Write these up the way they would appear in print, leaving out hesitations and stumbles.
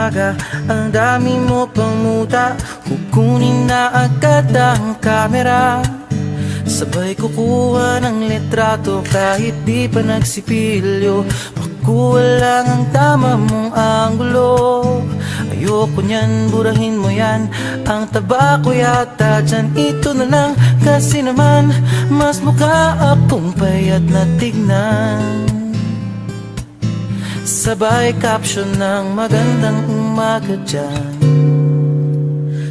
umaga, ang dami mo pang muta. Kukunin na agad ang kamera, sabay kukuha ng litrato kahit di pa nagsipilyo. Makuha lang ang tama mong anggulo. Ayoko niyan, burahin mo yan. Ang taba ko yata dyan, ito na lang. Kasi naman, mas mukha akong payat na tignan. Sabay caption ng magandang umaga dyan.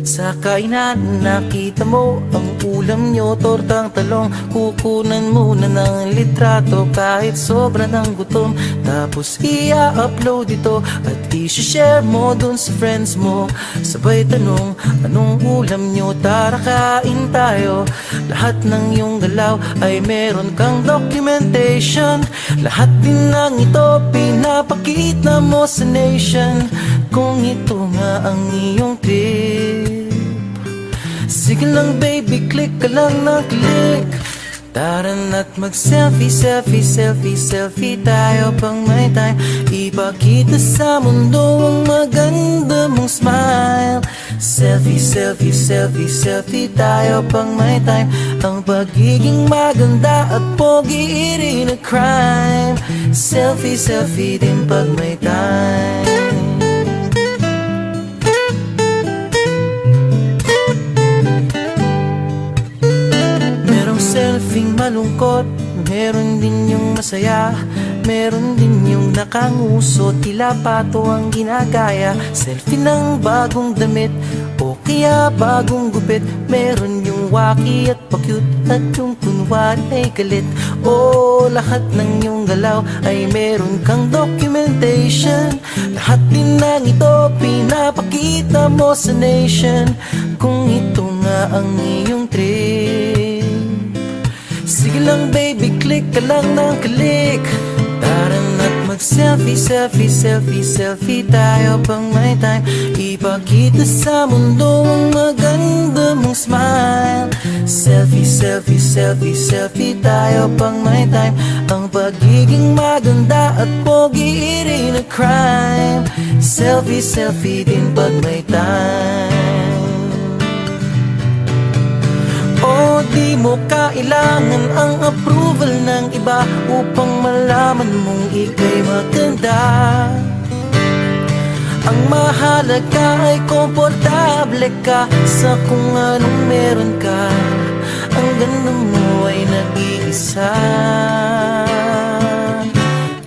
Sa kainan nakita mo ang ulam nyo, tortang talong. Kukunan muna ng litrato kahit sobra ng gutom. Tapos i-upload ito at i-share mo dun sa friends mo. Sabay tanong, anong ulam nyo? Tara kain tayo. Lahat ng iyong galaw ay meron kang documentation. Lahat din ng ito pinapakita mo sa nation. Kung ito nga ang iyong trip, sige lang baby, click ka lang ng click. Tara na't mag-selfie, selfie, selfie, selfie tayo pang may time. Ipakita sa mundo ang maganda mong smile. Selfie, selfie, selfie, selfie tayo pang may time. Ang pagiging maganda at pogi rin na crime. Selfie, selfie din pag may time. Selfing malungkot, meron din yung masaya. Meron din yung nakanguso, tila pato ang ginagaya. Selfie ng bagong damit o kaya bagong gupit. Meron yung waki at pa-cute at yung kunwari ay galit. O lahat ng yung galaw ay meron kang documentation. Lahat din ng ito pinapakita mo sa nation. Kung ito nga ang iyong trip, sige lang baby, click ka lang ng click. Tara na't mag-selfie, selfie, selfie, selfie tayo pang may time. Ipakita sa mundo ang maganda mong smile. Selfie, selfie, selfie, selfie tayo pang may time. Ang pagiging maganda at pogi rin na crime. Selfie, selfie din pag may time. O di mo kailangan ang approval ng iba upang malaman mong ika'y maganda. Ang mahalaga ay komportable ka sa kung anong meron ka. Ang ganda mo ay nag-iisa.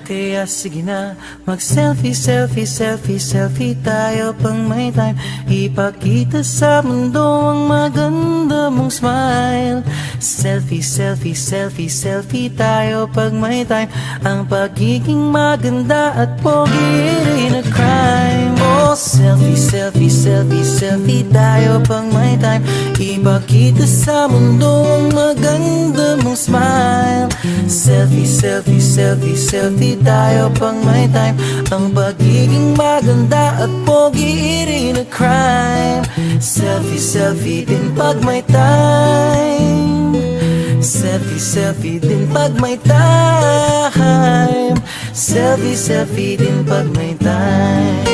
Kaya sige na, mag-selfie, selfie, selfie, selfie tayo pang may time. Ipakita sa mundo ang maganda mong smile. Selfie, selfie, selfie, selfie tayo pag may time. Ang pagiging maganda at pogi rin na crime. Oh, selfie, selfie, selfie, selfie tayo pang may time. Ipakita sa mundo ang maganda mong smile. Selfie, selfie, selfie, selfie tayo pang may time. Ang pagiging maganda at pogi rin na crime. Selfie, selfie din pag may time. Selfie, selfie din pag may time. Selfie, selfie din pag may time.